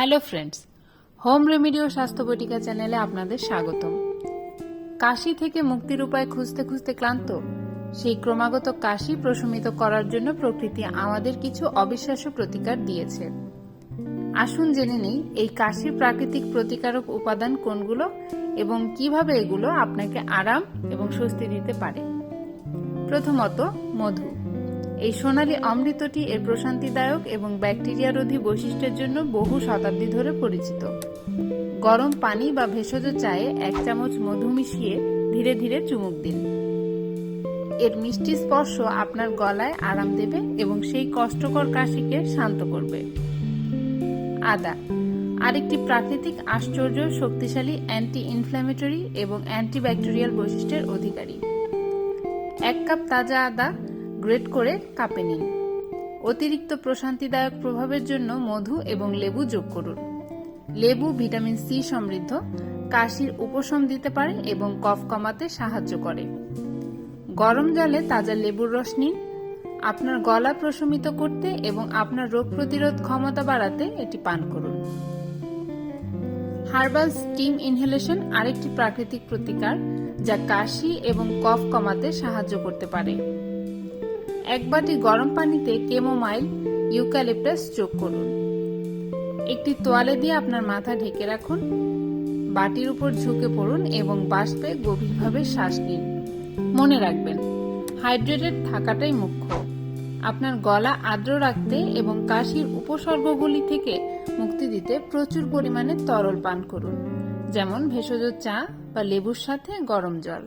Hello friends, home remedy ও স্বাস্থ্য বটিকা চ্যানেলে আপনাদের স্বাগতম। কাশি থেকে মুক্তির উপায় খুঁজতে খুঁজতে ক্লান্ত? সেই ক্রমাগত কাশি প্রশমিত করার জন্য প্রকৃতি আমাদের কিছু অবিশ্বাস্য প্রতিকার দিয়েছে। আসুন জেনে নেই এই কাশির প্রাকৃতিক প্রতিকারক উপাদান কোনগুলো এবং কিভাবে এগুলো আপনাকে আরাম এবং স্বস্তি দিতে পারে। প্রথমত, মধু। এই সোনালী অমৃতটি এর প্রশান্তিদায়ক এবং ব্যাকটেরিয়ারোধী বৈশিষ্ট্যের জন্য বহু শতাব্দী ধরে পরিচিত। গরম পানি বা ভেষজ চায়ে 1 চামচ মধু মিশিয়ে ধীরে ধীরে চুমুক দিন। এর মিষ্টি স্পর্শ আপনার গলায় আরাম দেবে এবং সেই কষ্টকর কাশিকে শান্ত করবে। আদা আরেকটি প্রাকৃতিক আশ্চর্য শক্তিশালী অ্যান্টি ইনফ্ল্যামেটরি এবং অ্যান্টিব্যাকটেরিয়াল বৈশিষ্ট্যের অধিকারী। 1 কাপ তাজা আদা গ্রেট করে কাপে নিন। অতিরিক্ত প্রশান্তিদায়ক প্রভাবের জন্য মধু এবং লেবু যোগ করুন। লেবু ভিটামিন সি সমৃদ্ধ, কাশির উপশম দিতে পারে এবং কফ কমাতে সাহায্য করে। গরম জলে তাজা লেবুর রস নিন। আপনার গলা প্রশমিত করতে এবং আপনার রোগ প্রতিরোধ ক্ষমতা বাড়াতে এটি পান করুন। হার্বাল স্টিম ইনহেলেশন আরেকটি প্রাকৃতিক প্রতিকার যা কাশি এবং কফ কমাতে সাহায্য করতে পারে। 1 বাটি গরম পানিতে ক্যামোমাইল, ইউক্যালিপটাস যোগ করুন। একটি তোয়ালে দিয়ে আপনার মাথা ঢেকে রাখুন। বাটির উপর ঝুঁকে পড়ুন এবং বাষ্পে গভীরভাবে শ্বাস নিন। মনে রাখবেন, হাইড্রেটেড থাকাটাই মুখ্য। আপনার গলা আর্দ্র রাখতে এবং কাশির উপসর্গগুলি থেকে মুক্তি দিতে প্রচুর পরিমাণে তরল পান করুন, যেমন ভেষজ চা বা লেবুর সাথে গরম জল।